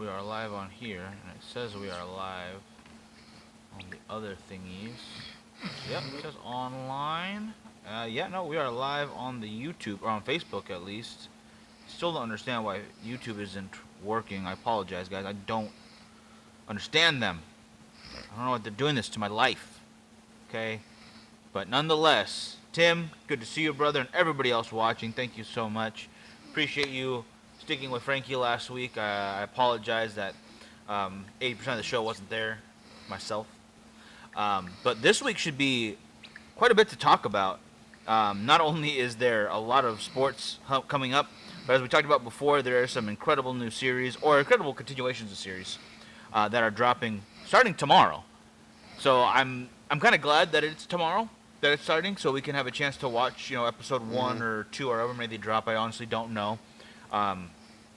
we are live on here, and it says we are live on the other thingies. Yep, it says online. Yeah, no, we are live on the YouTube, or on Facebook at least. Still don't understand why YouTube isn't working. I apologize, guys. I don't understand them. I don't know what they're doing this to my life. Okay? But nonetheless, Tim, good to see you, brother, and everybody else watching. Thank you so much. Appreciate you sticking with Frankie last week. I apologize that 80% of the show wasn't there myself. But this week should be quite a bit to talk about. Not only is there a lot of sports coming up, but as we talked about before, there are some incredible new series or incredible continuations of series that are dropping starting tomorrow. So I'm kind of glad that it's tomorrow that it's starting, so we can have a chance to watch, episode 1 or 2 or however many they drop. I honestly don't know.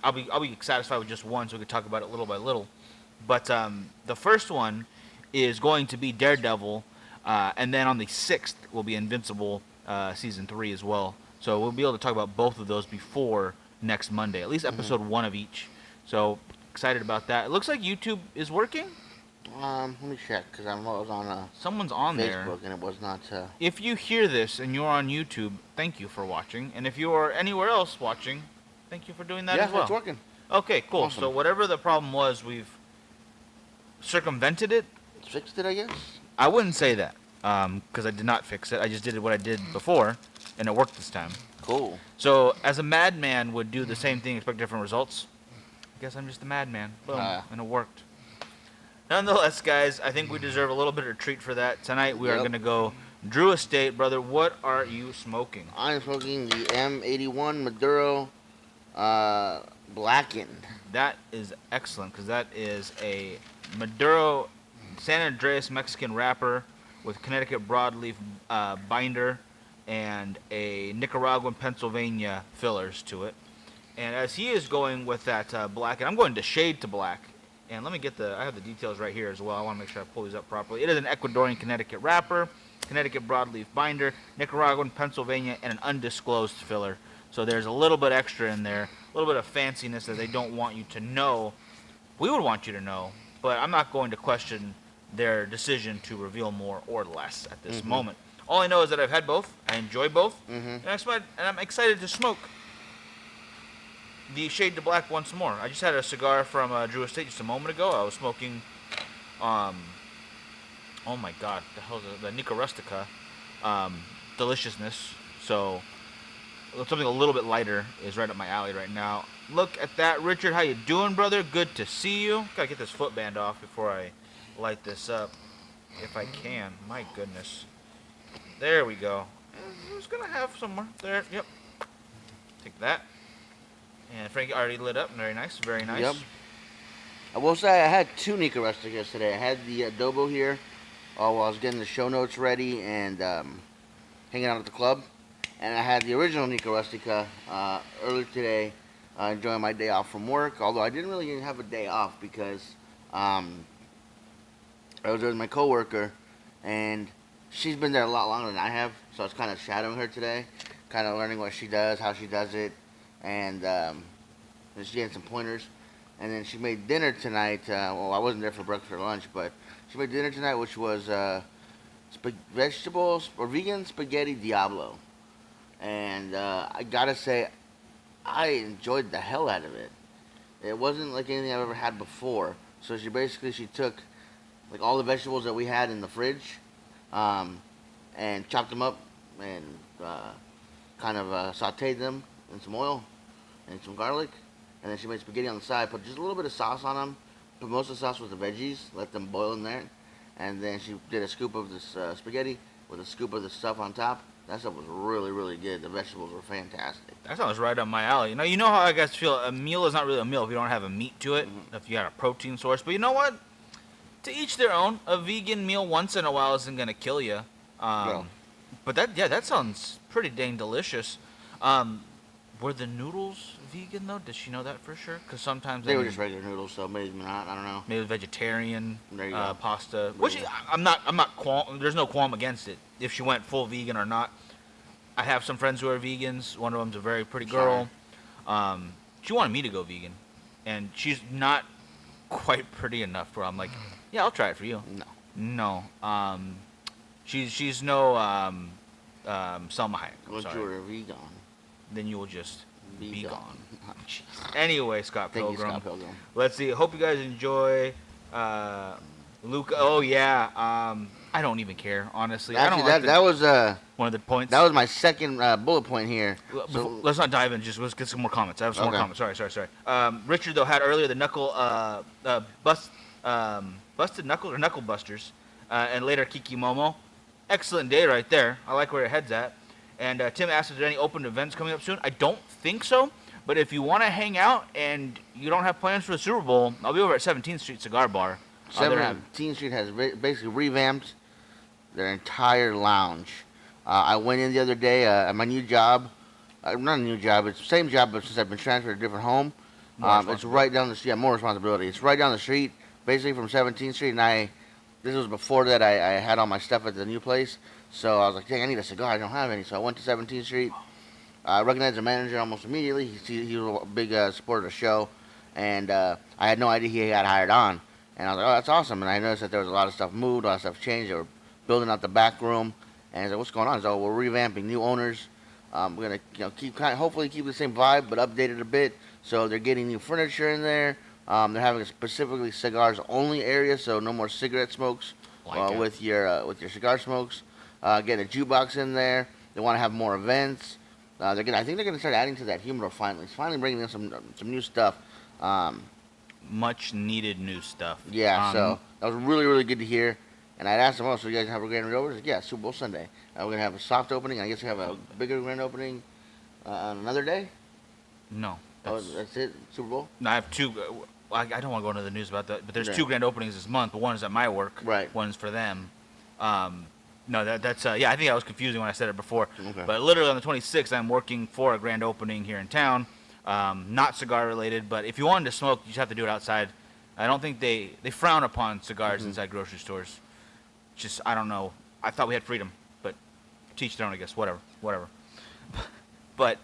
I'll be satisfied with just one, so we can talk about it little by little. But the first one is going to be Daredevil, and then on the 6th will be Invincible season 3 as well. So we'll be able to talk about both of those before next Monday, at least episode 1 of each. So excited about that. It looks like YouTube is working. Let me check, because I was on someone's on Facebook, there, and it was not. If you hear this and you're on YouTube, thank you for watching. And if you are anywhere else watching, thank you for doing that as well. Yeah, it's working. Okay, cool. Awesome. So whatever the problem was, we've circumvented it. Fixed it, I guess? I wouldn't say that, because I did not fix it. I just did what I did before, and it worked this time. Cool. So as a madman would do the same thing, expect different results, I guess I'm just a madman. Boom, and it worked. Nonetheless, guys, I think we deserve a little bit of a treat for that. Tonight we are going to go Drew Estate. Brother, what are you smoking? I'm smoking the M81 Maduro Blackened. That is excellent, because that is a Maduro San Andreas Mexican wrapper with Connecticut broadleaf binder and a Nicaraguan Pennsylvania fillers to it. And as he is going with that black, and I'm going to shade to black. And let me get I have the details right here as well. I want to make sure I pull these up properly. It is an Ecuadorian Connecticut wrapper, Connecticut broadleaf binder, Nicaraguan, Pennsylvania, and an undisclosed filler. So there's a little bit extra in there, a little bit of fanciness that they don't want you to know. We would want you to know, but I'm not going to question their decision to reveal more or less at this moment. All I know is that I've had both. I enjoy both, and I'm excited to smoke the shade to black once more. I just had a cigar from Drew Estate just a moment ago. I was smoking, oh my God, the hell is it? The Nica Rustica, deliciousness. So something a little bit lighter is right up my alley right now. Look at that, Richard. How you doing, brother? Good to see you. Gotta get this footband off before I light this up, if I can. My goodness. There we go. I was gonna have somewhere there. Yep. Take that. And Frankie already lit up. Very nice. Very nice. Yep. I will say I had two Nica Rusticas today. I had the adobo here while I was getting the show notes ready and hanging out at the club. And I had the original Nica Rustica earlier today, enjoying my day off from work. Although I didn't really even have a day off because I was with my coworker, and she's been there a lot longer than I have. So I was kind of shadowing her today, kind of learning what she does, how she does it. And she had some pointers, and then she made dinner tonight. Well, I wasn't there for breakfast or lunch, but she made dinner tonight, which was vegetables or vegan spaghetti Diablo. And I gotta say, I enjoyed the hell out of it. It wasn't like anything I've ever had before. So she took like all the vegetables that we had in the fridge, and chopped them up and kind of sauteed them in some oil and some garlic, and then she made spaghetti on the side, put just a little bit of sauce on them, put most of the sauce with the veggies, let them boil in there, and then she did a scoop of this spaghetti with a scoop of the stuff on top. That stuff was really, really good. The vegetables were fantastic. That sounds right up my alley. You know how I guys feel, a meal is not really a meal if you don't have a meat to it, if you got a protein source, but you know what? To each their own. A vegan meal once in a while isn't going to kill you. But that sounds pretty dang delicious. Were the noodles vegan though? Did she know that for sure? Because sometimes they were just regular noodles, so maybe not. I don't know. Maybe vegetarian pasta. Which There's no qualm against it if she went full vegan or not. I have some friends who are vegans. One of them's a very pretty girl. She wanted me to go vegan, and she's not quite pretty enough where I'm like, yeah, I'll try it for you. No. No. She's no Selma Hayek. I'm Once sorry. you're a vegan, Then you will just be gone. Oh, jeez. Anyway, Scott Thank Pilgrim. you, Scott Pilgrim. Let's see. Hope you guys enjoy. Luca. Oh yeah. I don't even care, honestly. I Actually, don't like that was one of the points. that was my second bullet point here. Let's not dive in. Just let's get some more comments. I have some more Okay. comments. Sorry. Richard though had earlier the knuckle busted knuckle or knuckle busters, and later Kiki Momo. Excellent day right there. I like where your head's at. And Tim asked, "Is there any open events coming up soon?" I don't think so. But if you want to hang out and you don't have plans for the Super Bowl, I'll be over at 17th Street Cigar Bar. 17th Street has basically revamped their entire lounge. I went in the other day at my new job. Not a new job, it's the same job, but since I've been transferred to a different home. It's right down the street. Yeah, more responsibility. It's right down the street, basically from 17th Street. And this was before that I had all my stuff at the new place. So I was like, dang, I need a cigar. I don't have any. So I went to 17th Street. I recognized the manager almost immediately. He was a big supporter of the show. And I had no idea he got hired on. And I was like, oh, that's awesome. And I noticed that there was a lot of stuff moved, a lot of stuff changed. They were building out the back room. And I was like, what's going on? So we're revamping, new owners. We're gonna, hopefully keep the same vibe, but update it a bit. So they're getting new furniture in there. They're having a specifically cigars only area, so no more cigarette smokes with your cigar smokes. Getting a jukebox in there. They want to have more events. I think they're gonna start adding to that humidor finally. It's finally bringing in some new stuff. Much needed new stuff. Yeah, so that was really, really good to hear. And I'd asked them, oh, so you guys have a grand opening? Like, yeah, Super Bowl Sunday. We're going to have a soft opening. I guess we have a bigger grand opening on another day? No. That's it? Super Bowl? No, I have two. I don't want to go into the news about that, but there's Yeah. 2 grand openings this month. But one is at my work. Right. One's for them. No, that's yeah. I think I was confusing when I said it before. Okay. But literally on the 26th, I'm working for a grand opening here in town. Not cigar related, but if you wanted to smoke, you just have to do it outside. I don't think they frown upon cigars inside grocery stores. Just, I don't know. I thought we had freedom, but teach their own, I guess. Whatever. But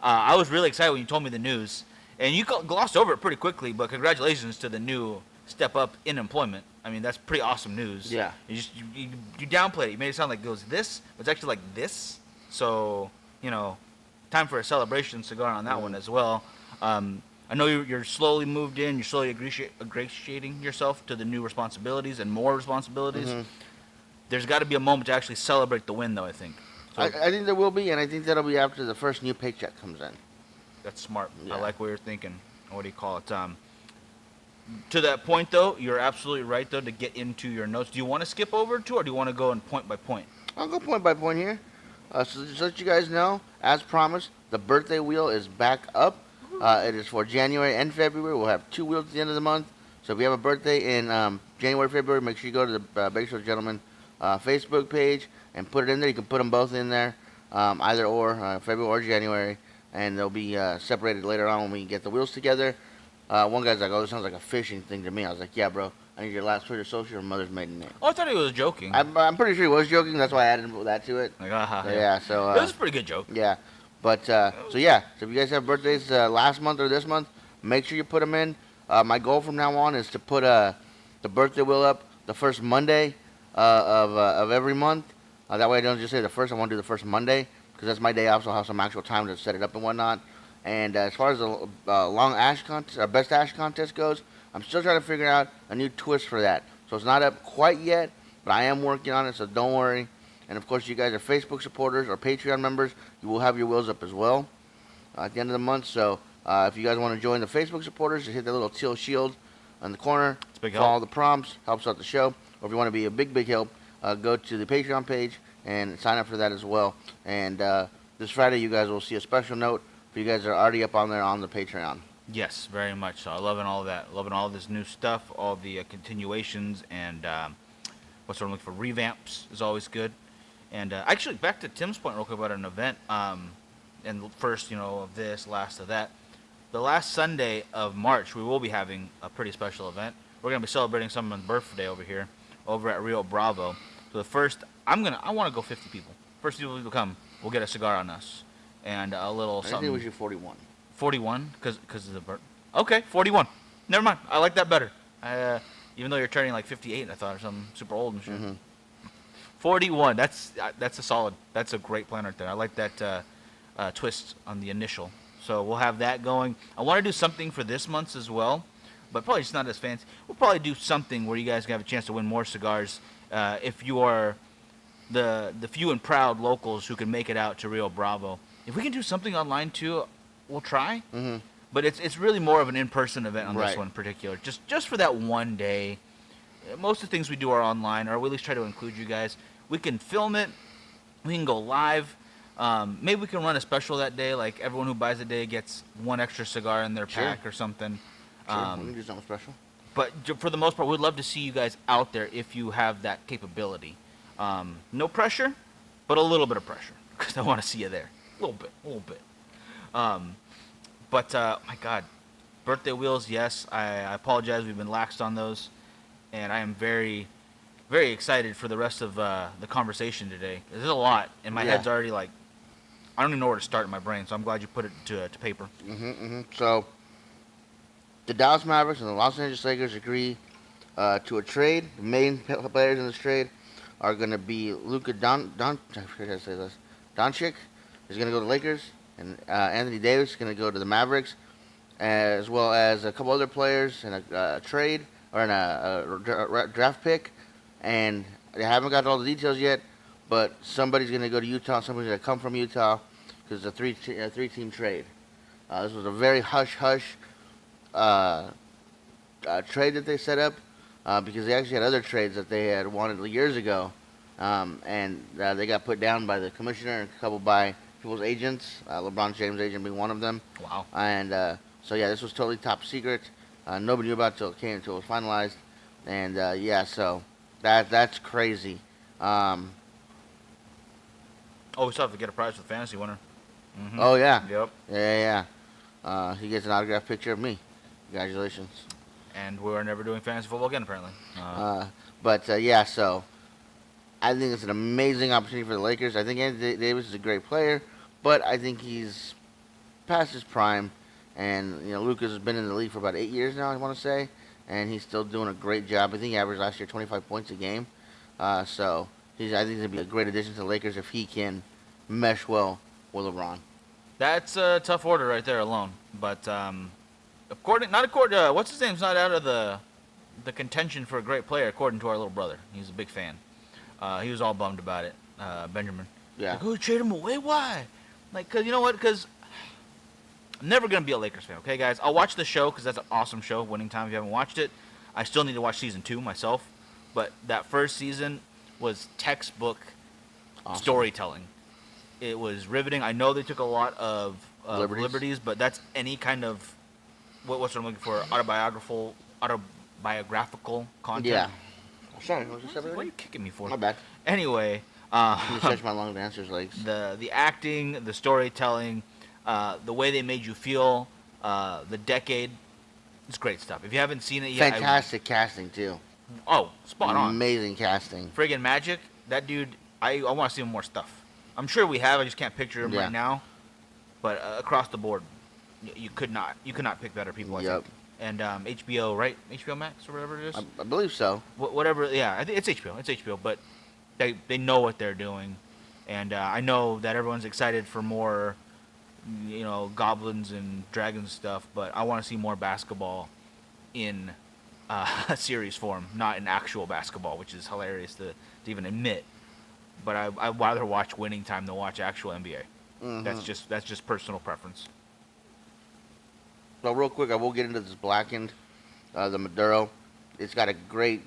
I was really excited when you told me the news, and you glossed over it pretty quickly. But congratulations to the new step up in employment. I mean, that's pretty awesome news. Yeah. You downplayed it. You made it sound like it was this, but it's actually like this. So time for a celebration cigar on that one as well. I know you're slowly moved in. You're slowly ingratiating yourself to the new responsibilities and more responsibilities. Mm-hmm. There's got to be a moment to actually celebrate the win, though, I think. So I think there will be, and I think that'll be after the first new paycheck comes in. that's smart. Yeah. I like what you're thinking. What do you call it? To that point, though, you're absolutely right, though, to get into your notes. Do you want to skip over to, or do you want to go in point by point? I'll go point by point here. So just to let you guys know, as promised, the birthday wheel is back up. It is for January and February. We'll have 2 wheels at the end of the month. So if you have a birthday in January, February, make sure you go to the Bakersfield Gentleman Facebook page and put it in there. You can put them both in there, either or, February or January, and they'll be separated later on when we get the wheels together. One guy's like, oh, this sounds like a fishing thing to me. I was like, yeah, bro. I need your last Twitter social or mother's maiden name. Oh, I thought he was joking. I'm pretty sure he was joking. That's why I added that to it. Like, So, yeah, so... it was a pretty good joke. Yeah. But, so yeah. So if you guys have birthdays last month or this month, make sure you put them in. My goal from now on is to put the birthday wheel up the first Monday of every month. That way I don't just say the first. I want to do the first Monday because that's my day off, so I'll have some actual time to set it up and whatnot. And as far as the long ash contest, or best ash contest goes, I'm still trying to figure out a new twist for that. So it's not up quite yet, but I am working on it, so don't worry. And of course, you guys are Facebook supporters or Patreon members. You will have your wheels up as well at the end of the month. So if you guys want to join the Facebook supporters, just hit that little teal shield on the corner. It's a big follow help. the prompts, helps out the show. Or if you want to be a big help, go to the Patreon page and sign up for that as well. And this Friday, you guys will see a special note for you guys that are already up on there on the Patreon. Yes, very much so. I'm loving all of that. Loving all this new stuff, all the continuations, and what's what I'm looking for. Revamps is always good. And actually, back to Tim's point real quick about an event. And first, of this, last of that. The last Sunday of March, we will be having a pretty special event. We're gonna be celebrating someone's birthday over here, over at Rio Bravo. So the first, I want to go 50 people. First people who come, we'll get a cigar on us, and a little I something. think we should 41. 41, because of the birth. Okay, 41. Never mind. I like that better. Even though you're turning like 58, I thought, or something super old and shit. Mm-hmm. 41. That's a solid. That's a great plan right there. I like that twist on the initial. So we'll have that going. I want to do something for this month's as well, but probably just not as fancy. We'll probably do something where you guys can have a chance to win more cigars if you are the few and proud locals who can make it out to Rio Bravo. If we can do something online too, we'll try. Mm-hmm. But it's really more of an in-person event on Right. this one in particular. Just for that one day. Most of the things we do are online, or we at least try to include you guys. We can film it. We can go live. Maybe we can run a special that day, like everyone who buys a day gets one extra cigar in their pack or something. Sure, we can do something special. But for the most part, we'd love to see you guys out there if you have that capability. No pressure, but a little bit of pressure, because I want to see you there. A little bit. But my God, birthday wheels, yes. I apologize. We've been laxed on those. And I am very, very excited for the rest of the conversation today. There's a lot, and my head's already like, I don't even know where to start in my brain, so I'm glad you put it to paper. So, the Dallas Mavericks and the Los Angeles Lakers agree to a trade. The main players in this trade are going to be Luka I forget how to say this. Doncic is going to go to the Lakers, and Anthony Davis is going to go to the Mavericks, as well as a couple other players in a trade. Or in a draft pick, and they haven't got all the details yet, but somebody's going to go to Utah, somebody's going to come from Utah, because it's a three-team trade. This was a very hush-hush trade that they set up, because they actually had other trades that they had wanted years ago, and they got put down by the commissioner and a couple by people's agents, LeBron James' agent being one of them. Wow. And so, yeah, this was totally top secret. Nobody knew about it until it was finalized, and so that's crazy. Oh, we still have to get a prize for the fantasy winner. Mm-hmm. Oh yeah. Yep. Yeah. He gets an autographed picture of me. Congratulations. And we're never doing fantasy football again, apparently. So I think it's an amazing opportunity for the Lakers. I think Anthony Davis is a great player, but I think he's past his prime. And, Lucas has been in the league for about 8 years now, I want to say. And he's still doing a great job. I think he averaged last year 25 points a game. So I think he's going to be a great addition to the Lakers if he can mesh well with LeBron. That's a tough order right there alone. But what's his name's not out of the contention for a great player, according to our little brother. He's a big fan. He was all bummed about it, Benjamin. Yeah. Like, oh, trade him away? Why? Like, because you know what? Because I'm never going to be a Lakers fan, okay, guys? I'll watch the show because that's an awesome show, Winning Time, if you haven't watched it. I still need to watch season 2 myself. But that first season was textbook storytelling. It was riveting. I know they took a lot of liberties, but that's any kind of, what's what I'm looking for, autobiographical content. Yeah. Sorry, what are you kicking me for? My bad. Anyway. You stretch my long dancer's legs. The acting, the storytelling, the way they made you feel, the decade, it's great stuff. If you haven't seen it yet, fantastic casting too. Oh, spot on. Amazing casting. Friggin' Magic, that dude. I want to see him more stuff. I'm sure we have. I just can't picture him right now. But across the board, you could not pick better people. I think. And HBO, right? HBO Max or whatever it is. I believe so. Whatever. Yeah, I think it's HBO. It's HBO, but they know what they're doing, and I know that everyone's excited for more. Goblins and dragons stuff, but I want to see more basketball in series form, not in actual basketball, which is hilarious to even admit. But I'd rather watch Winning Time than watch actual NBA. Mm-hmm. That's just personal preference. So real quick, I will get into this blackened, the Maduro. It's got a great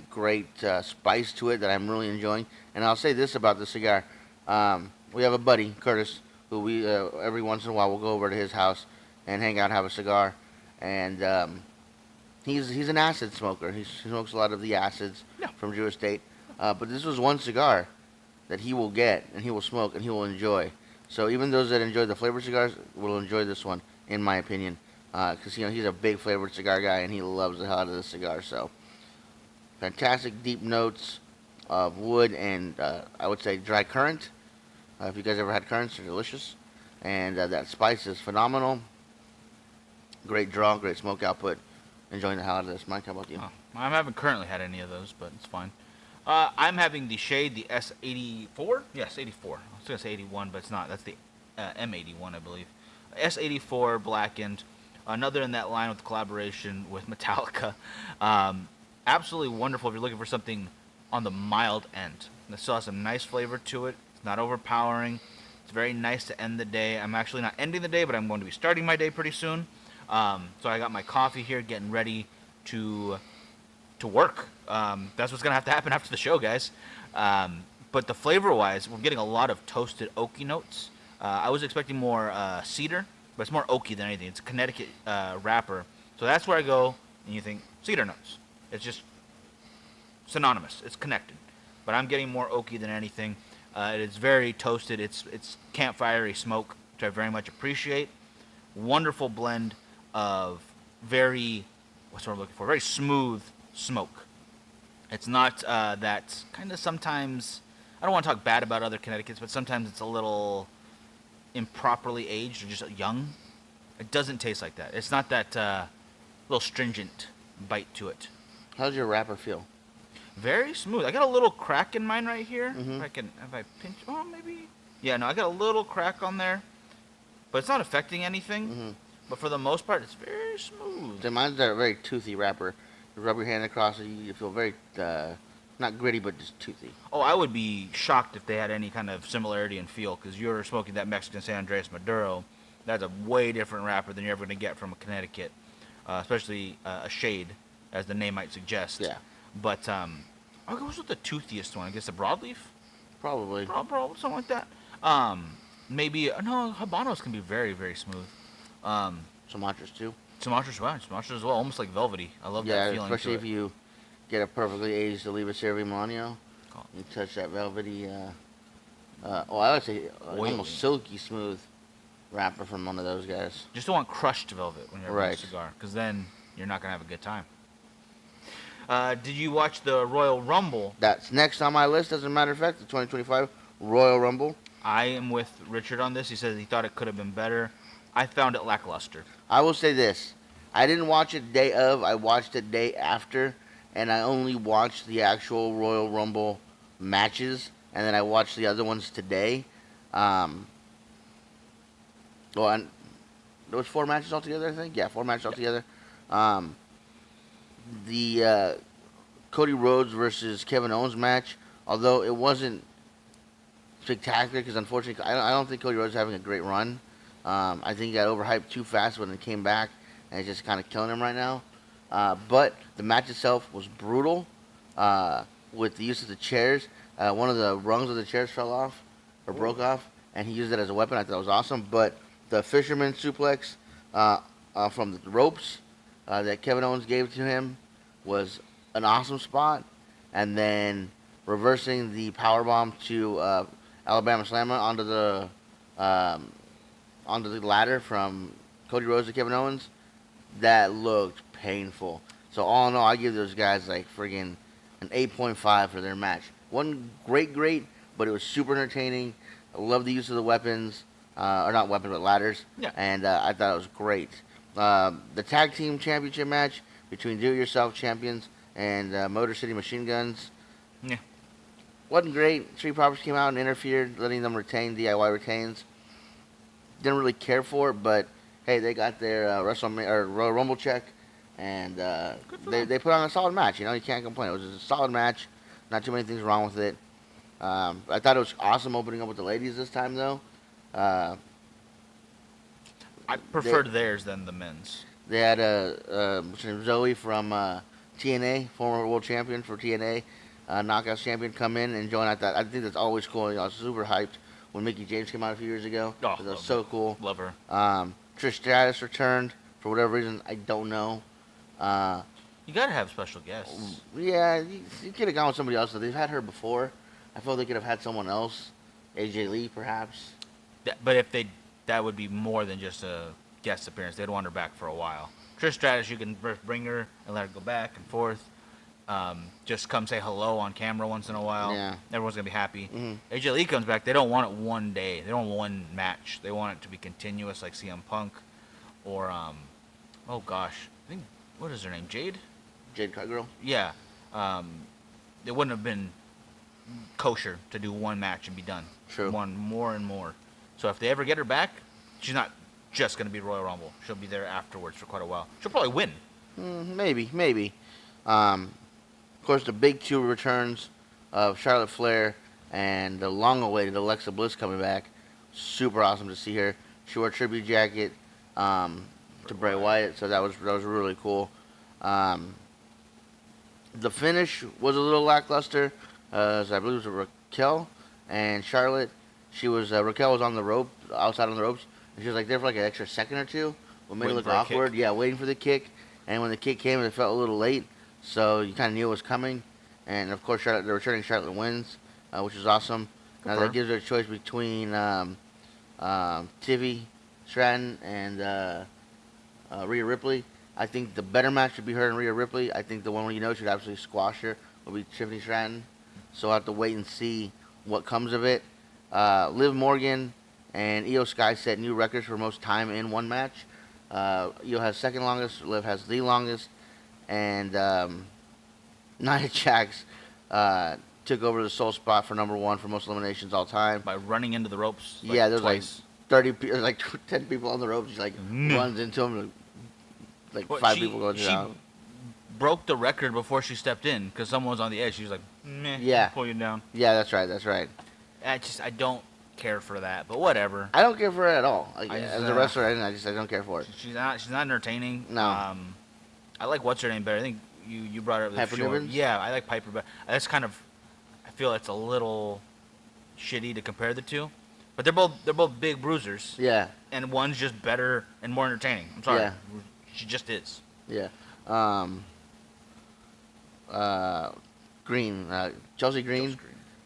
spice to it that I'm really enjoying. And I'll say this about the cigar: we have a buddy, Curtis, who we every once in a while we'll go over to his house and hang out, have a cigar, and he's an acid smoker. He smokes a lot of the acids from Jewish State, but this was one cigar that he will get and he will smoke and he will enjoy. So even those that enjoy the flavored cigars will enjoy this one, in my opinion, because he's a big flavored cigar guy and he loves the hell out of this cigar. So fantastic deep notes of wood and I would say dry currant. If you guys ever had currants, they're delicious. And that spice is phenomenal. Great draw, great smoke output. enjoying the hell out of this. Mike, how about you? I haven't currently had any of those, but it's fine. I'm having the Shade, the S84. Yes, 84. I was going to say 81, but it's not. That's the M81, I believe. S84 blackened. Another in that line with the collaboration with Metallica. Absolutely wonderful if you're looking for something on the mild end. It still has some nice flavor to it. It's not overpowering. It's very nice to end the day. I'm actually not ending the day, but I'm going to be starting my day pretty soon. So I got my coffee here, getting ready to work. That's what's gonna have to happen after the show, guys. But the flavor-wise, we're getting a lot of toasted oaky notes. I was expecting more cedar, but it's more oaky than anything. It's a Connecticut wrapper, so that's where I go, and you think cedar notes. It's just synonymous. It's connected, but I'm getting more oaky than anything. It is very toasted. It's campfirey smoke, which I very much appreciate. Wonderful blend of very, what's what I'm looking for? Very smooth smoke. It's not that kind of sometimes, I don't want to talk bad about other Connecticut's, but sometimes it's a little improperly aged or just young. It doesn't taste like that. It's not that little stringent bite to it. How's your wrapper feel? Very smooth. I got a little crack in mine right here. Mm-hmm. If I pinch, oh, maybe. Yeah, no, I got a little crack on there, but it's not affecting anything. Mm-hmm. But for the most part, it's very smooth. So mine's a very toothy wrapper. You rub your hand across it, you feel very, not gritty, but just toothy. Oh, I would be shocked if they had any kind of similarity in feel, because you're smoking that Mexican San Andreas Maduro. That's a way different wrapper than you're ever going to get from a Connecticut, especially a Shade, as the name might suggest. Yeah. But I'll go with the toothiest one. I guess a broadleaf? Probably. Probably something like that. Maybe, no, Habanos can be very, very smooth. Sumatras too. Sumatras as well, almost like velvety. I love that feeling. Yeah, especially if it. you get a perfectly aged Oliva Cervi Milano. Oh. You touch that velvety, I would say almost silky smooth wrapper from one of those guys. Just don't want crushed velvet when you're having Right. a cigar, because then you're not going to have a good time. Did you watch the Royal Rumble? That's next on my list, as a matter of fact, the 2025 Royal Rumble. I am with Richard on this. He says he thought it could have been better. I found it lackluster. I will say this. I didn't watch it day of. I watched it day after. And I only watched the actual Royal Rumble matches. And then I watched the other ones today. Well, and there was 4 matches altogether, I think. Yeah, 4 matches altogether. The Cody Rhodes versus Kevin Owens match, although it wasn't spectacular, because unfortunately, I don't think Cody Rhodes is having a great run. I think he got overhyped too fast when it came back, and it's just kind of killing him right now. But the match itself was brutal with the use of the chairs. One of the rungs of the chairs fell off or broke off, and he used it as a weapon. I thought it was awesome. But the fisherman suplex from the ropes that Kevin Owens gave to him was an awesome spot. And then reversing the powerbomb to Alabama Slammer onto the ladder from Cody Rhodes to Kevin Owens, that looked painful. So all in all, I give those guys like friggin' an 8.5 for their match. Wasn't great, but it was super entertaining. I love the use of the weapons, or not weapons, but ladders. Yeah. And I thought it was great. The tag team championship match between Do-It-Yourself champions and Motor City Machine Guns. Yeah. Wasn't great. Street Profits came out and interfered, letting them retain DIY retains. Didn't really care for it, but hey, they got their WrestleMania or Royal Rumble check, and they put on a solid match. You know, you can't complain. It was a solid match. Not too many things wrong with it. I thought it was awesome opening up with the ladies this time, though. I preferred theirs than the men's. They had Zoe from TNA, former world champion for TNA, Knockouts champion, come in and join. I think that's always cool. You know, I was super hyped when Mickie James came out a few years ago. Oh, that was so cool. Love her. Trish Stratus returned for whatever reason. I don't know. You gotta have special guests. Yeah, you could have gone with somebody else. They've had her before. I felt they could have had someone else. AJ Lee, perhaps. But if that would be more than just a guest appearance. They'd want her back for a while. Trish Stratus, you can bring her and let her go back and forth. Just come say hello on camera once in a while. Yeah. Everyone's going to be happy. Mm-hmm. AJ Lee comes back. They don't want it one day. They don't want one match. They want it to be continuous like CM Punk or, oh gosh. I think what is her name? Jade. Jade Cargill. Yeah. It wouldn't have been kosher to do one match and be done. True. One more and more. So if they ever get her back, she's not just gonna be Royal Rumble. She'll be there afterwards for quite a while. She'll probably win. Maybe. Of course, the big two returns of Charlotte Flair and the long-awaited Alexa Bliss coming back. Super awesome to see her. She wore a tribute jacket to Bray Wyatt, so that was really cool. The finish was a little lackluster, as I believe it was Raquel and Charlotte. Raquel was on the rope, outside on the ropes, and she was like there for like an extra second or two. What made it look awkward? Yeah, waiting for the kick. And when the kick came, it felt a little late, so you kind of knew it was coming. And of course, the returning Charlotte wins, which is awesome. Now that gives her a choice between Tivy Stratton and Rhea Ripley. I think the better match would be her and Rhea Ripley. I think the one where should absolutely squash her will be Tiffany Stratton. So I'll have to wait and see what comes of it. Liv Morgan and Io Sky set new records for most time in one match. Io has second longest, Liv has the longest, and Nia Jax took over the sole spot for number one for most eliminations all time by running into the ropes. Yeah, there's twice. like 10 people on the ropes. She runs into them. Like five people go down. She broke the record before she stepped in because someone was on the edge. She was like, meh, yeah, pull you down. Yeah, that's right. I don't care for that, but whatever. I don't care for it at all. As a wrestler, I don't care for it. She's not entertaining. No. I like what's her name better. I think you brought her up. Piper Niven? Yeah, I like Piper better. That's kind of, I feel it's a little shitty to compare the two, but they're both big bruisers. Yeah. And one's just better and more entertaining. I'm sorry. Yeah. She just is. Yeah. Chelsea Green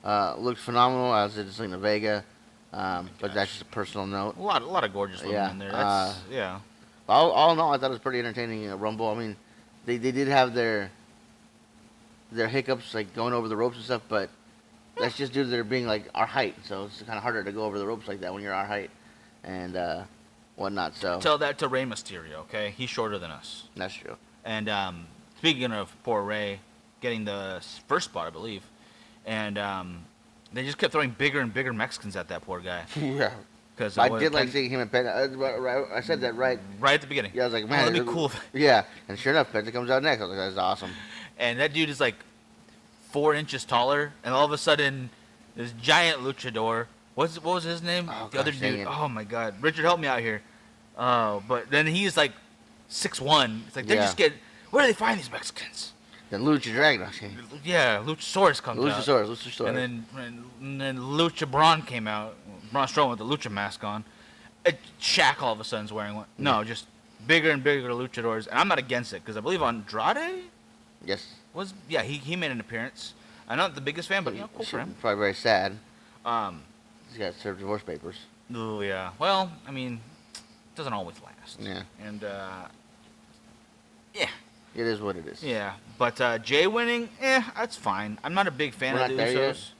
looked phenomenal, as did Zelina Vega. But that's just a personal note. A lot of gorgeous women in there. That's, yeah. All in all, I thought it was pretty entertaining Rumble. I mean, they did have their hiccups, like going over the ropes and stuff, but that's just due to their being like our height. So it's kind of harder to go over the ropes like that when you're our height and whatnot. So tell that to Rey Mysterio, okay? He's shorter than us. That's true. And speaking of poor Rey getting the first spot, I believe, and they just kept throwing bigger and bigger Mexicans at that poor guy. Yeah. Because I did like seeing him and Penta. I said that right at the beginning. Yeah, I was like, man, that'd be cool. Yeah, and sure enough, Penta comes out next. I was like, that's awesome. And that dude is like 4 inches taller, and all of a sudden, this giant luchador. What was his name? The other dude. Oh my God, Richard, help me out here. But then he's like 6'1". It's like they just get. Where do they find these Mexicans? Then Lucha Dragon. Yeah, Luchasaurus comes out. Luchasaurus. And then Lucha Braun came out. Braun Strowman with the Lucha mask on. Shaq all of a sudden's wearing one. No, just bigger and bigger luchadors. And I'm not against it because I believe Andrade. Yes. He made an appearance. I'm not the biggest fan, but cool for him. Probably very sad. He's got to serve divorce papers. Oh yeah. Well, I mean, it doesn't always last. Yeah. And yeah. It is what it is. Yeah, but Jay winning, that's fine. I'm not a big fan of the Usos. Yet?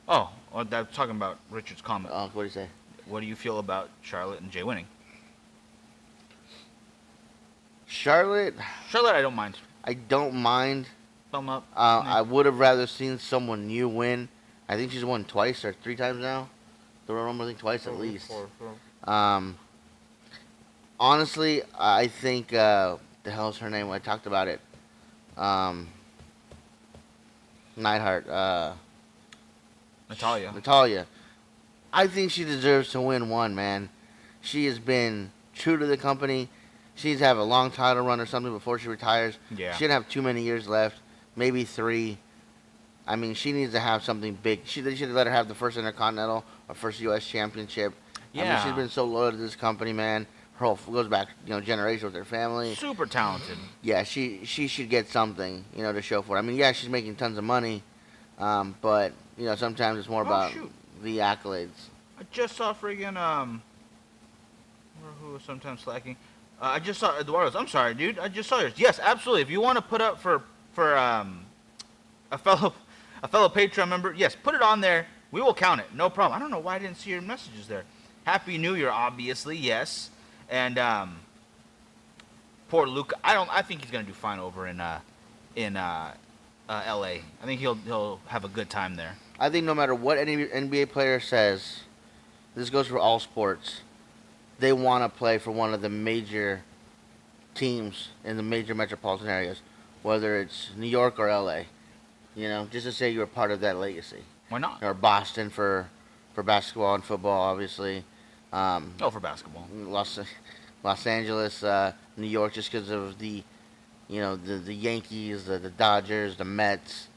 Oh, I'm talking about Richard's comment. Oh, what do you say? What do you feel about Charlotte and Jay winning? Charlotte, I don't mind. I don't mind. Thumb up. I would have rather seen someone new win. I think she's won twice or 3 times now. The Royal Rumble, I think twice at least. Four. Honestly, I think the hell's her name? I talked about it. Neidhart. Natalia. I think she deserves to win one, man. She has been true to the company. She needs to have a long title run or something before she retires. Yeah. She didn't have too many years left. Maybe 3. I mean, she needs to have something big. They should have let her have the first Intercontinental or first U.S. Championship. Yeah. I mean, she's been so loyal to this company, man. Her whole goes back, generations with her family. Super talented. Yeah, she should get something, to show for it. I mean, yeah, she's making tons of money, but sometimes it's more about the accolades. I just saw friggin' who was sometimes slacking. I just saw Eduardo's. I'm sorry, dude. I just saw yours. Yes, absolutely. If you want to put up for a fellow Patreon member, yes, put it on there. We will count it. No problem. I don't know why I didn't see your messages there. Happy New Year, obviously, yes. And poor Luka. I think he's gonna do fine over in L.A. I think he'll have a good time there. I think no matter what any NBA player says, this goes for all sports. They want to play for one of the major teams in the major metropolitan areas, whether it's New York or L.A. You know, just to say you're a part of that legacy. Why not? Or Boston for basketball and football, obviously. For basketball. Los Angeles, New York, just because of the Yankees, the Dodgers, the Mets,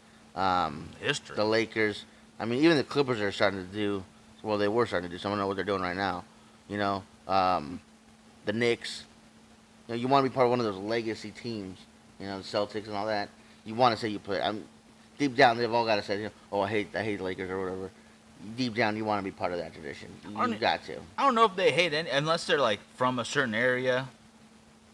History. the Lakers. I mean, even the Clippers are starting to do. Well, they were starting to do. So I don't know what they're doing right now. You know, the Knicks. You know, you want to be part of one of those legacy teams. You know, the Celtics and all that. You want to say you play. Deep down, they've all got to say, oh, I hate the Lakers or whatever. Deep down, you want to be part of that tradition. You got to. I don't know if they hate any, unless they're like from a certain area,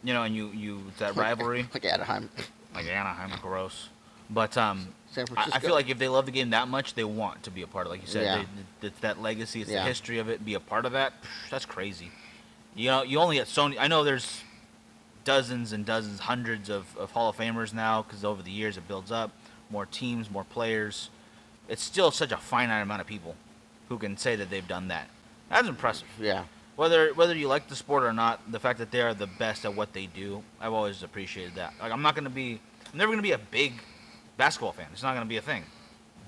you know, and it's that rivalry. Like Anaheim. Like Anaheim, gross. But San Francisco. I feel like if they love the game that much, they want to be a part of it. Like you said, Yeah. it's that legacy, it's Yeah. the history of it. Be a part of that. That's crazy. You know, you only get Sony. I know there's dozens and dozens, hundreds of Hall of Famers now because over the years it builds up. More teams, more players. It's still such a finite amount of people who can say that they've done that. That's impressive. Yeah. Whether you like the sport or not, the fact that they are the best at what they do, I've always appreciated that. Like I'm never gonna be a big basketball fan. It's not gonna be a thing,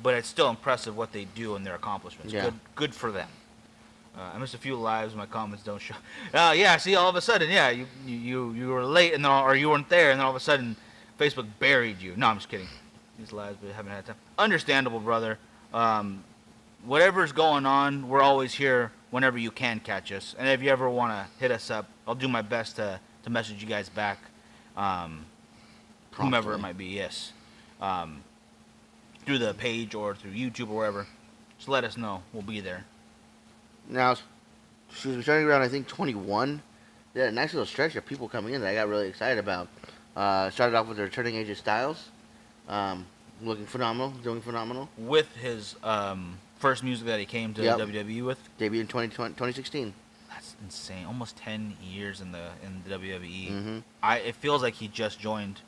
but it's still impressive what they do and their accomplishments. Yeah. Good for them. I missed a few lives. My comments don't show. Yeah. See, all of a sudden, yeah, you were late or you weren't there, and then all of a sudden, Facebook buried you. No, I'm just kidding. These lives, but haven't had time. Understandable, brother. Whatever's going on, we're always here whenever you can catch us. And if you ever want to hit us up, I'll do my best to message you guys back. Whomever it might be, yes. Through the page or through YouTube or wherever. Just let us know. We'll be there. Now, she was starting around, I think, 21. They had a nice little stretch of people coming in that I got really excited about. Started off with the returning AJ Styles. Looking phenomenal, doing phenomenal. With his first music that he came to WWE with. Debut in 2016. That's insane. Almost 10 years in the WWE. Mm-hmm. It feels like he just joined.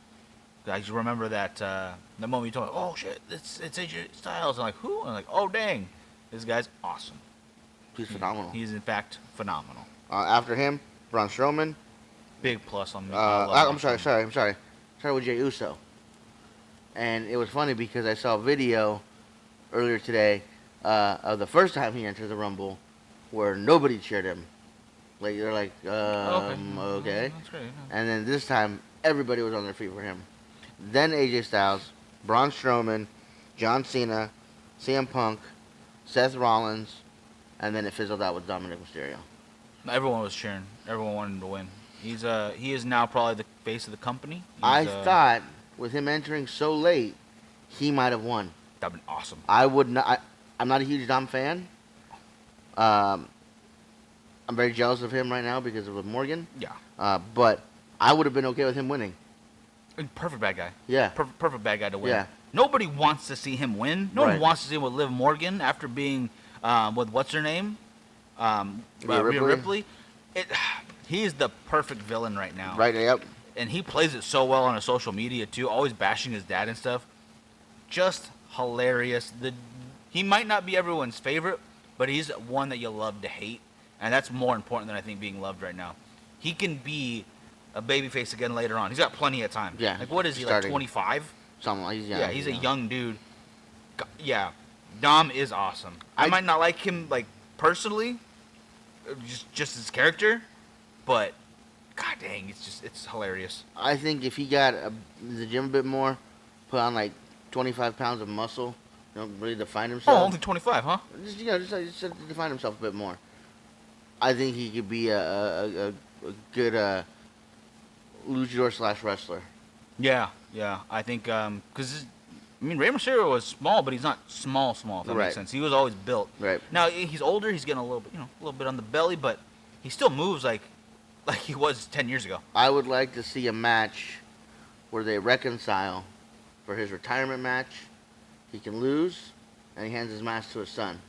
I just remember that the moment you told me, oh shit, it's AJ Styles. I'm like, who? I'm like, oh dang, this guy's awesome. He's phenomenal. He's in fact phenomenal. After him, Braun Strowman. Big plus on me. I'm sorry. Started with Jey Uso. And it was funny because I saw a video earlier today of the first time he entered the Rumble where nobody cheered him. Like they're like, okay. That's great. Yeah. And then this time everybody was on their feet for him. Then AJ Styles, Braun Strowman, John Cena, CM Punk, Seth Rollins, and then it fizzled out with Dominic Mysterio. Everyone was cheering. Everyone wanted him to win. He is now probably the face of the company. I thought with him entering so late, he might have won. That'd been awesome. I would not. I'm not a huge Dom fan. I'm very jealous of him right now because of Morgan. Yeah. But I would have been okay with him winning. Perfect bad guy. Yeah. Perfect bad guy to win. Yeah. Nobody wants to see him win. No one wants to see him with Liv Morgan after being with what's her name, Rhea Ripley. He's the perfect villain right now. Right. Yep. And he plays it so well on his social media too, always bashing his dad and stuff. Just hilarious. He might not be everyone's favorite, but he's one that you love to hate, and that's more important than I think being loved right now. He can be a babyface again later on. He's got plenty of time. Yeah. Like what is he, like 25? Something like he's young. Yeah, he's a young dude. Yeah, Dom is awesome. I might not like him like personally, just his character, but god dang, it's hilarious. I think if he got the gym a bit more, put on like 25 pounds of muscle, really define himself. Oh, only 25, huh? Just to define himself a bit more. I think he could be a good luchador / wrestler. Yeah. I think because Rey Mysterio was small, but he's not small. If that makes sense. He was always built. Right. Now he's older. He's getting a little bit on the belly, but he still moves like he was 10 years ago. I would like to see a match where they reconcile for his retirement match. He can lose, and he hands his mask to his son.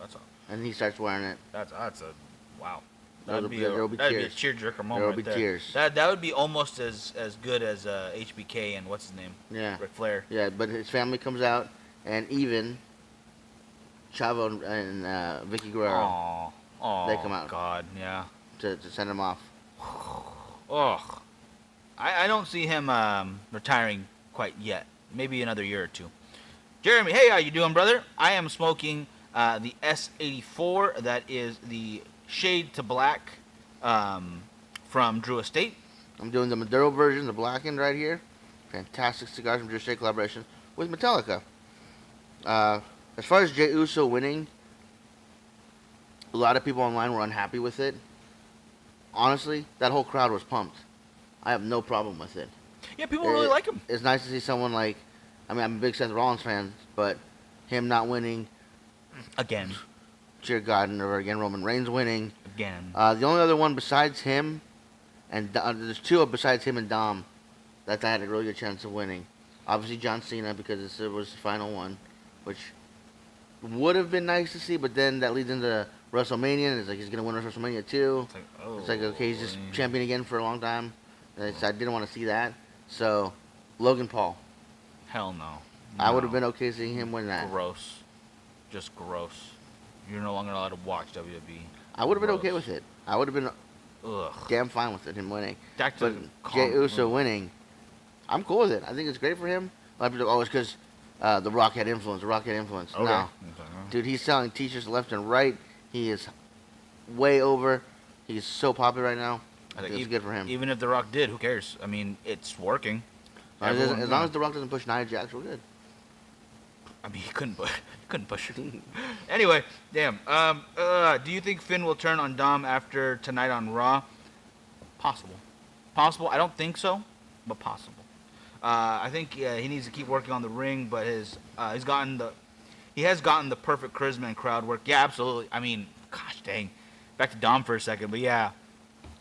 Oh, and he starts wearing it. That's a wow. There will be that'd be a tears. tearjerker moment. There will right be there. tears. That would be almost as good as HBK and what's his name? Yeah. Ric Flair. Yeah, but his family comes out, and even Chavo and Vicky Guerrero, Oh, they come out God, yeah. to send him off. Ugh. I don't see him retiring quite yet. Maybe another year or two. Jeremy, hey, how you doing, brother? I am smoking the S84. That is the Shade to Black from Drew Estate. I'm doing the Maduro version, the blackened right here. Fantastic cigars from Drew Estate collaboration with Metallica. As far as Jey Uso winning, a lot of people online were unhappy with it. Honestly, that whole crowd was pumped. I have no problem with it. Yeah, people really like him. It's nice to see someone like, I'm a big Seth Rollins fan, but him not winning Again. Dear God, never again. Roman Reigns winning. Again. The only other one besides him, and there's two besides him and Dom, that I had a really good chance of winning. Obviously John Cena, because this was the final one, which would have been nice to see, but then that leads into WrestleMania, and it's like he's going to win WrestleMania too. It's like, okay, he's just champion again for a long time. So I didn't want to see that. So, Logan Paul. Hell no. I would have been okay seeing him win that. Gross. Just gross. You're no longer allowed to watch WWE. I would have been okay with it. I would have been Ugh. damn fine with it, him winning. Back But to Jey Uso winning, I'm cool with it. I think it's great for him. A lot of people are like, oh, it's because The Rock had influence. The Rock had influence. Okay. No. Dude, he's selling t-shirts left and right. He is way over. He's so popular right now. I think it's good for him. Even if The Rock did, who cares? I mean, it's working. As long as The Rock doesn't push Nia Jax, we're good. I mean, he couldn't push it. Anyway, damn. Do you think Finn will turn on Dom after tonight on Raw? Possible. Possible. I don't think so, but possible. I think he needs to keep working on the ring, but he has gotten the perfect charisma and crowd work. Yeah, absolutely. I mean, gosh dang. Back to Dom for a second, but yeah.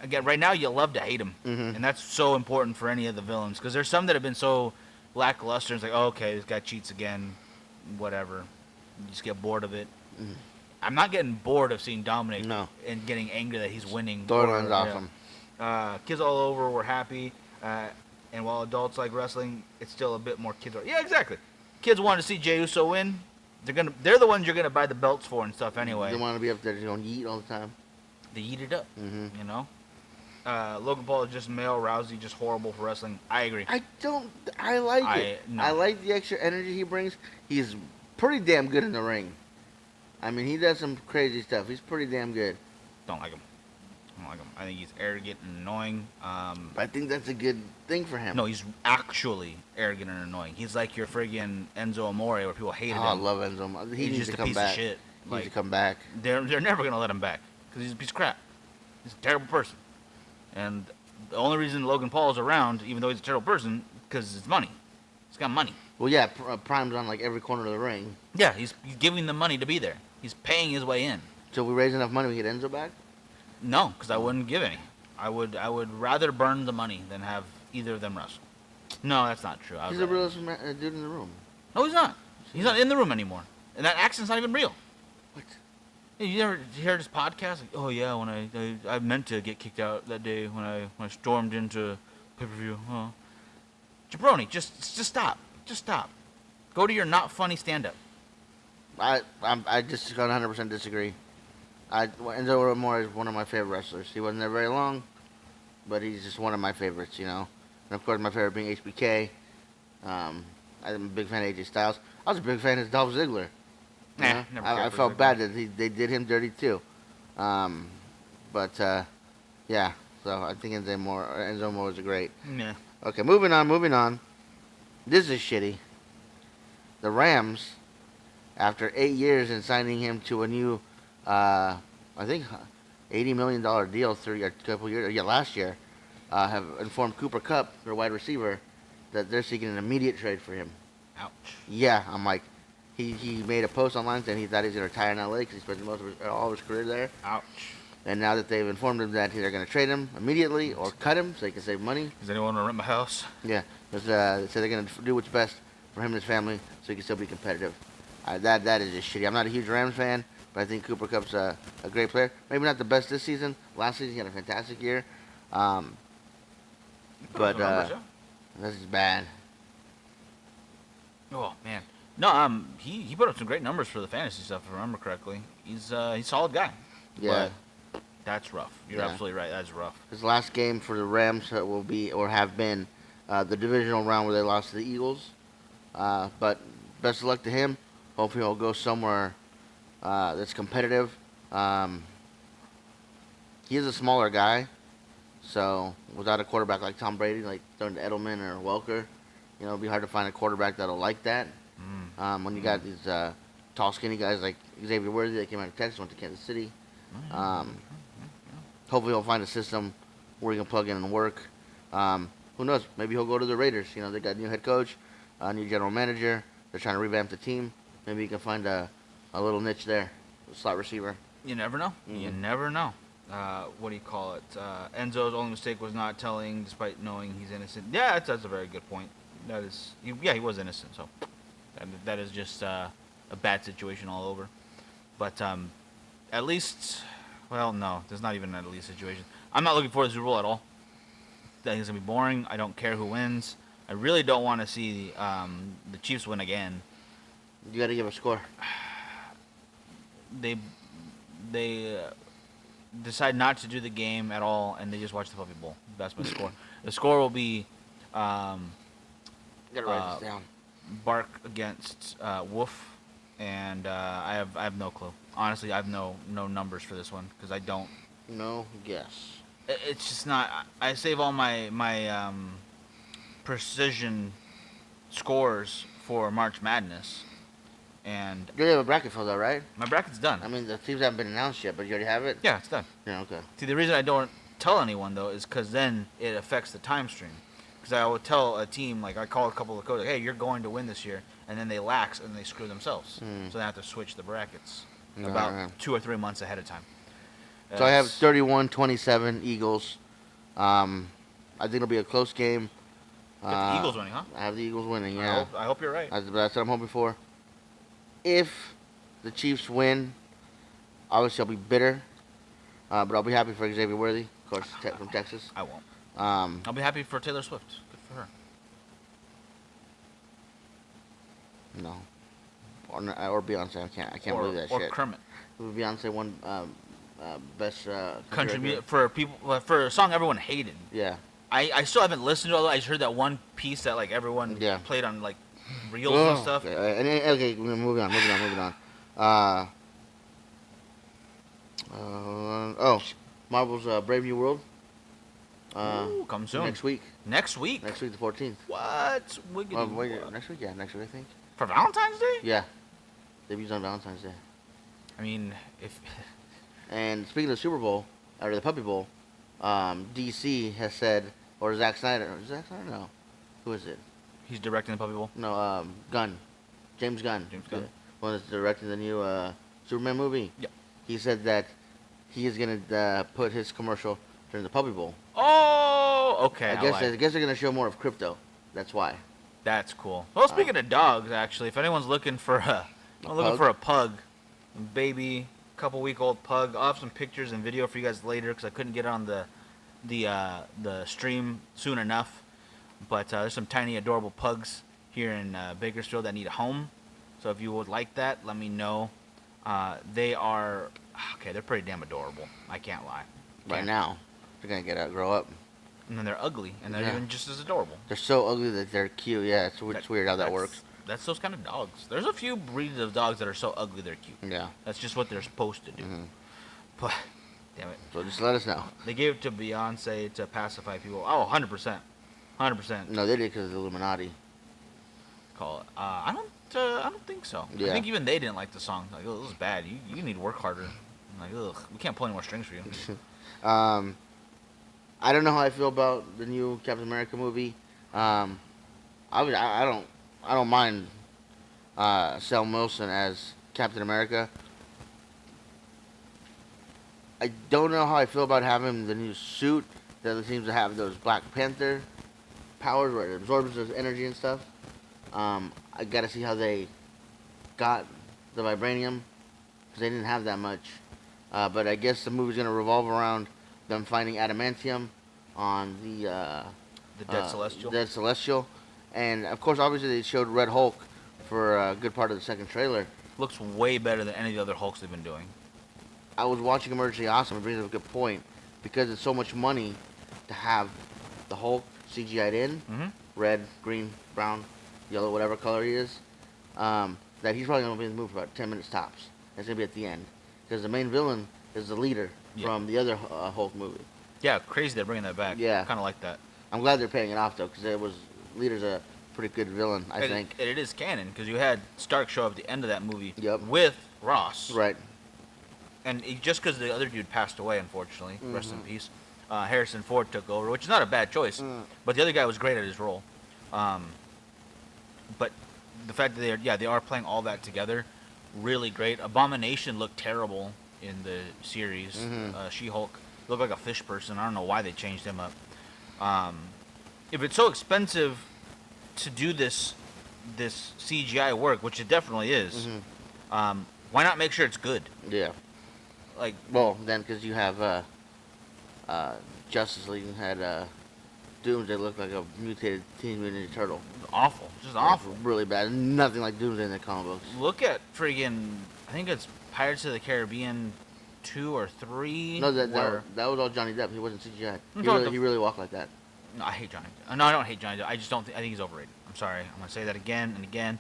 Again, right now you love to hate him, and that's so important for any of the villains, because there's some that have been so lackluster. It's like, oh, okay, this guy cheats again, whatever. You just get bored of it. I'm not getting bored of seeing Dominic and getting angry that he's winning. Storyline's awesome. Kids all over were happy, and while adults like wrestling, it's still a bit more kids. Yeah, exactly. Kids want to see Jey Uso win. They're the ones you're gonna buy the belts for and stuff anyway. They want to be up there going yeet all the time. They eat it up, you know. Logan Paul is just male. Rousey just horrible for wrestling. I agree. I like it. No. I like the extra energy he brings. He's pretty damn good in the ring. I mean, he does some crazy stuff. He's pretty damn good. Don't like him. I think he's arrogant and annoying. I think that's a good thing for him. No, he's actually arrogant and annoying. He's like your friggin' Enzo Amore, where people hated him. I love Enzo. He needs just to a come piece back. of shit. He needs to come back. They're never gonna let him back because he's a piece of crap. He's a terrible person. And the only reason Logan Paul is around, even though he's a terrible person, because it's money. He's got money. Well, yeah, Prime's on like every corner of the ring. Yeah, he's giving them money to be there. He's paying his way in. So if we raise enough money, we get Enzo back? No, because I wouldn't give any. I would rather burn the money than have either of them wrestle. No, that's not true. He's the realest dude in the room. No, he's not. He's not in the room anymore. And that accent's not even real. What? Hey, you ever hear this podcast? Like, oh yeah, when I meant to get kicked out that day when I stormed into pay-per-view. Huh? Jabroni, just stop. Just stop. Go to your not funny stand-up. I just 100% disagree. Enzo Amore is one of my favorite wrestlers. He wasn't there very long, but he's just one of my favorites, you know. And of course, my favorite being HBK. I'm a big fan of AJ Styles. I was a big fan of Dolph Ziggler. Nah, I felt bad that they did him dirty too. Yeah. So I think Enzo Amore is great. Yeah. Okay, moving on. This is shitty. The Rams, after 8 years and signing him to a new, I think, $80 million deal last year, have informed Cooper Kupp, their wide receiver, that they're seeking an immediate trade for him. Ouch. Yeah, I'm like, he made a post online saying he thought he was going to retire in LA because he spent all of his career there. Ouch. And now that they've informed him that they're going to trade him immediately or cut him so he can save money. Does anyone want to rent my house? Yeah, they said they're going to do what's best for him and his family so he can still be competitive. That is just shitty. I'm not a huge Rams fan, But I think Cooper Cup's a great player. Maybe not the best this season. Last season he had a fantastic year. Put up But some numbers, yeah. this is bad. Oh man, no, he put up some great numbers for the fantasy stuff. If I remember correctly, he's a solid guy. Yeah. But that's rough. You're absolutely right. That's rough. His last game for the Rams will be or have been the divisional round where they lost to the Eagles. But best of luck to him. Hopefully he'll go somewhere that's competitive. He is a smaller guy, so without a quarterback like Tom Brady, like throwing to Edelman or Welker, it'll be hard to find a quarterback that'll like that. When you got these tall, skinny guys like Xavier Worthy that came out of Texas, went to Kansas City. Hopefully he'll find a system where he can plug in and work. Who knows? Maybe he'll go to the Raiders. They got a new head coach, a new general manager. They're trying to revamp the team. Maybe he can find a little niche there, a slot receiver. You never know. You never know. What do you call it? Enzo's only mistake was not telling, despite knowing he's innocent. Yeah, that's a very good point. That is, he was innocent. So that is just a bad situation all over. But at least, well, no, there's not even an at least situation. I'm not looking forward to the Super Bowl at all. I think it's gonna be boring. I don't care who wins. I really don't want to see the Chiefs win again. You got to give a score. They decide not to do the game at all, and they just watch the Puppy Bowl. That's my score. The score will be Gotta write this down. Bark against Wolf, and I have no clue. Honestly, I have no numbers for this one because I don't. No guess. It's just not. I save all my precision scores for March Madness, and You already have a bracket filled out, right? my bracket's done. I mean, the teams haven't been announced yet, but you already have it? Yeah, it's done. Yeah, okay. See, the reason I don't tell anyone though is because then it affects the time stream. Because I would tell a team, like I call a couple of coaches, hey, you're going to win this year, and then they lax and they screw themselves. So they have to switch the brackets about 2 or 3 months ahead of time. So I have 31-27 Eagles. I think it'll be a close game. Got the Eagles winning, huh? I have the Eagles winning, yeah. I hope you're right. That's what I'm hoping for. If the Chiefs win, obviously I'll be bitter, but I'll be happy for Xavier Worthy, of course, from Texas. I won't. Um, I'll be happy for Taylor Swift. Good for her. no, or Beyonce. I can't believe that or shit. Or Kermit. Beyonce won best Country record. music for people for a song everyone hated. Yeah. I still haven't listened to it. I just heard that one piece that like everyone played on like reels and stuff. Okay, moving on. Marvel's Brave New World. Ooh, come soon. Next week. Next week? Next week, the 14th. What? Wiggity what? Next week, yeah, next week, I think. For Valentine's Day? Yeah. Debuts on Valentine's Day. I mean, if... And speaking of Super Bowl, or the Puppy Bowl, DC has said, or Zack Snyder, no. Who is it? He's directing the Puppy Bowl? No, Gunn. James Gunn. James Gunn. The one that's directing the new Superman movie. Yep. He said that he is going to put his commercial during the Puppy Bowl. Oh, okay. I guess they're going to show more of crypto. That's why. That's cool. Well, speaking of dogs, actually, if anyone's looking for a pug, a baby, couple-week-old pug, I'll have some pictures and video for you guys later because I couldn't get on the stream soon enough. But there's some tiny, adorable pugs here in Bakersfield that need a home. So if you would like that, let me know. They are they're pretty damn adorable. I can't lie. Right now, they're gonna grow up. And then they're ugly, and they're even just as adorable. They're so ugly that they're cute. Yeah, it's weird how that works. That's those kind of dogs. There's a few breeds of dogs that are so ugly they're cute. Yeah. That's just what they're supposed to do. But, damn it. So just let us know. They gave it to Beyonce to pacify people. Oh, 100%. 100%. No, they did because of the Illuminati. Call it. I don't think so. Yeah. I think even they didn't like the song. Like, oh, this is bad. You need to work harder. I'm like, ugh, we can't pull any more strings for you. I don't know how I feel about the new Captain America movie. I don't mind Sam Wilson as Captain America. I don't know how I feel about having the new suit that seems to have those Black Panther powers where it absorbs those energy and stuff. I gotta see how they got the vibranium because they didn't have that much. But I guess the movie's gonna revolve around them finding adamantium on The Dead Celestial. Dead Celestial, and of course, obviously, they showed Red Hulk for a good part of the second trailer. Looks way better than any of the other Hulks they've been doing. I was watching Emergency Awesome. It brings up a good point because it's so much money to have the Hulk CGI'd in, Mm-hmm. red, green, brown, yellow, whatever color he is. That he's probably gonna be in the movie for about 10 minutes tops. It's gonna be at the end because the main villain is the leader from the other Hulk movie. Yeah, crazy they're bringing that back. Yeah. Kind of like that. I'm glad they're paying it off though, because it was leader's a pretty good villain, I think. It is canon because you had Stark show up at the end of that movie Yep. with Ross. Right. And just because the other dude passed away, unfortunately, rest in Mhm. peace, Harrison Ford took over, which is not a bad choice. But the other guy was great at his role. But the fact that they are playing all that together, really great. Abomination looked terrible in the series. Mhm. She-Hulk looked like a fish person. I don't know why they changed him up. If it's so expensive to do this CGI work, which it definitely is, why not make sure it's good? Yeah. Like, Well, then, because you have Justice League had Doomsday look like a mutated Teenage Mutant Ninja Turtle. awful, just awful. Really bad. Nothing like Doomsday in the comic books. Look at friggin', I think it's Pirates of the Caribbean 2 or 3. No, that was all Johnny Depp. He wasn't CGI. He really walked like that. No, I hate Johnny Depp. No, I don't hate Johnny Depp. I just don't think, I think he's overrated. I'm sorry. I'm going to say that again and again.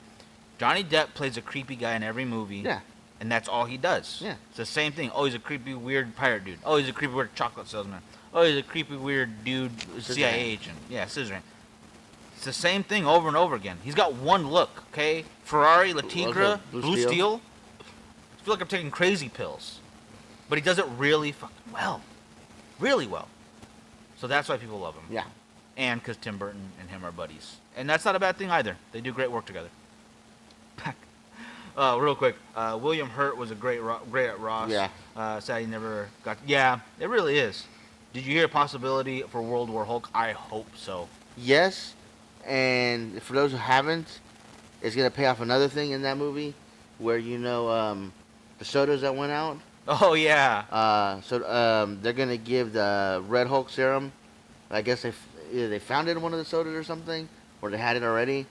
Johnny Depp plays a creepy guy in every movie. Yeah. And that's all he does. Yeah. It's the same thing. Oh, he's a creepy, weird pirate dude. Oh, he's a creepy, weird chocolate salesman. Oh, he's a creepy, weird dude, CIA agent. Yeah, Scissorhand. It's the same thing over and over again. He's got one look, okay? Ferrari, La Tigra, Blue Steel. I feel like I'm taking crazy pills. But he does it really fucking well. Really well. So that's why people love him. Yeah. And because Tim Burton and him are buddies. And that's not a bad thing either. They do great work together. Real quick, William Hurt was great at Ross. Yeah. Sad he never got. Yeah, it really is. Did you hear a possibility for World War Hulk? I hope so. Yes, and for those who haven't, it's gonna pay off another thing in that movie, where the sodas that went out. Oh yeah. They're gonna give the Red Hulk serum. I guess either they found it in one of the sodas or something, or they had it already.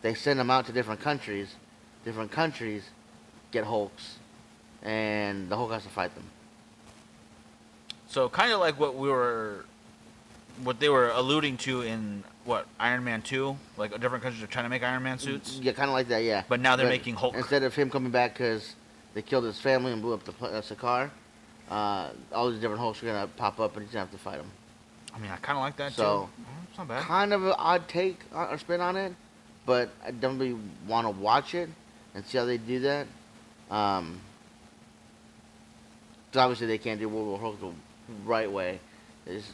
They send them out to different countries. Different countries get Hulks, and the Hulk has to fight them. So kind of like what they were alluding to in Iron Man 2, like different countries are trying to make Iron Man suits. Yeah, kind of like that. Yeah. But now they're making Hulk. Instead of him coming back because they killed his family and blew up the Sakaar, all these different Hulks are gonna pop up and he's gonna have to fight them. I mean, I kind of like that So, too. It's not bad. kind of an odd take or spin on it, but I definitely want to watch it and see how they do that. 'Cause obviously they can't do World War Hulk the right way. They just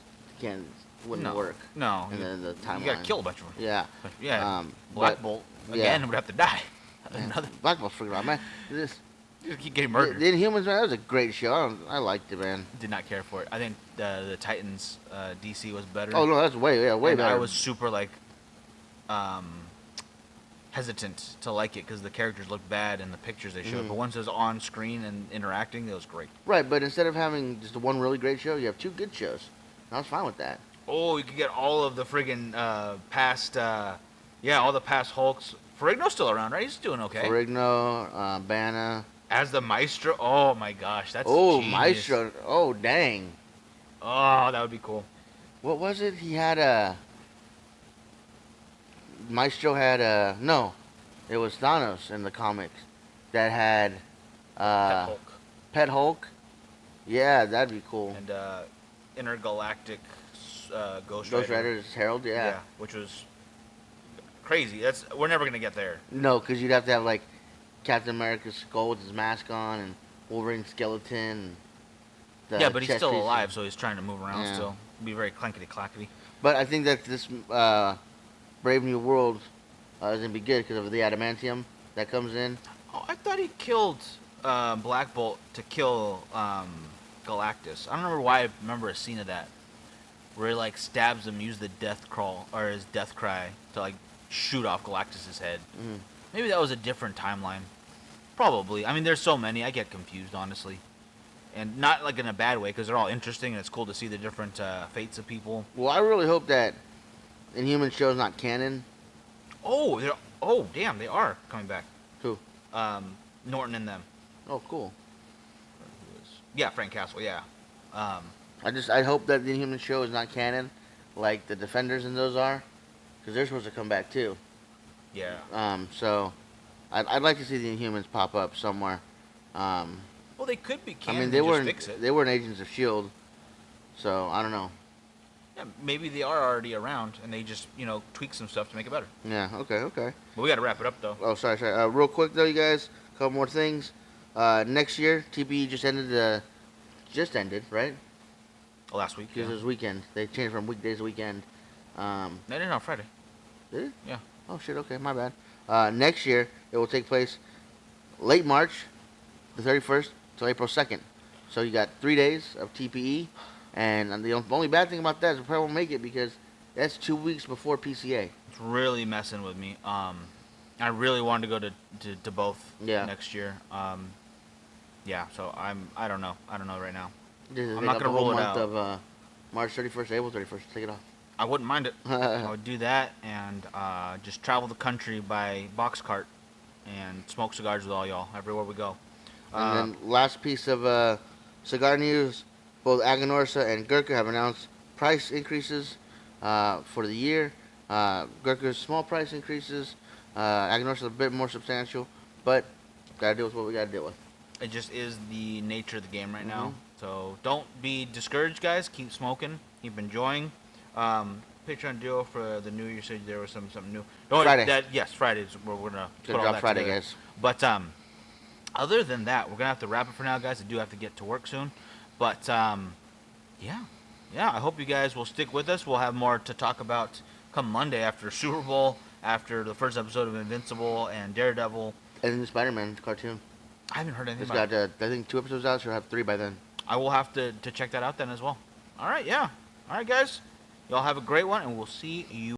wouldn't work. No. And then the timeline. You gotta kill a bunch of them. Yeah. But yeah. But- Black Bolt yeah. again would have to die. Man, Another. Black Bolt's freaking out, man. This Just keep getting murdered. the Inhumans, man, that was a great show. I liked it, man. Did not care for it. I think the Titans DC was better. Oh no, that's way And better. I was super hesitant to like it because the characters looked bad in the pictures they showed. Mhm. But once it was on screen and interacting, it was great. Right, but instead of having just one really great show, you have two good shows. I was fine with that. Oh, you could get all of the friggin' past, all the past Hulks. Ferrigno's still around, right? He's doing okay. Ferrigno, Banner. As the Maestro. Oh my gosh, that's genius. Maestro. Oh, dang. Oh, that would be cool. What was it? He had Maestro had no, it was Thanos in the comics that had Pet Hulk. Pet Hulk. Yeah, that'd be cool. And intergalactic Ghost Ghost Rider. Rider's Herald, yeah. Which was crazy. We're never gonna get there. No, because you'd have to have like Captain America's skull with his mask on and Wolverine's skeleton. And the Yeah, but he's chest still piece. alive, so he's trying to move around Yeah. still. Be very clankety clackety. But I think that this Brave New World is gonna be good because of the adamantium that comes in. Oh, I thought he killed Black Bolt to kill Galactus. I don't remember why I remember a scene of that where he like stabs him, use the death crawl or his death cry to like shoot off Galactus's head. Mhm. Maybe that was a different timeline. Probably. I mean, there's so many. I get confused, honestly. And not like in a bad way, because they're all interesting and it's cool to see the different fates of people. Well, I really hope that Inhuman show's not canon. Oh, oh, damn, they are coming back. Who? Norton and them. Oh, cool. Yeah, Frank Castle. Yeah. I hope that the Inhuman show is not canon, like the Defenders and those are, because they're supposed to come back too. Yeah. So I'd like to see the Inhumans pop up somewhere. Well, they could be canon. I mean, they weren't Agents of Shield, so I don't know. Yeah, maybe they are already around and they just tweak some stuff to make it better. Yeah. Okay. But we got to wrap it up though. Oh, sorry. Real quick though, you guys, a couple more things. Next year, TPE just ended, right? Last week. Because it was weekend. They changed from weekdays to weekend. No, on Friday. Did it? Yeah. Oh shit. Okay, my bad. Next year, it will take place late March, the 31st till April 2nd. So you got 3 days of TPE, and the only bad thing about that is we probably won't make it because that's 2 weeks before PCA. It's really messing with me. I really wanted to go to both next year. Yeah. So I don't know. I don't know right now. I'm not gonna roll it out. Of March 31st, April 31st. Take it off. I wouldn't mind it. I would do that and just travel the country by box cart and smoke cigars with all y'all everywhere we go. And then last piece of cigar news, both Aganorsa and Gurkha have announced price increases for the year. Gurkha's small price increases, Aganorsa a bit more substantial, but gotta deal with what we gotta deal with. It just is the nature of the game right now. So don't be discouraged, guys. Keep smoking. Keep enjoying. Patreon deal for the new year. Said there was something new. Oh, Friday. Yes, Friday. We're gonna put all drop that Friday, together. guys. But other than that, we're gonna have to wrap it for now, guys. I do have to get to work soon. But yeah. I hope you guys will stick with us. We'll have more to talk about come Monday after Super Bowl, after the first episode of Invincible and Daredevil, and the Spider-Man cartoon. I haven't heard anything it's about got, I think 2 episodes out. Should have 3 by then. I will have to check that out then as well. All right, yeah. All right, guys. Y'all have a great one, and we'll see you.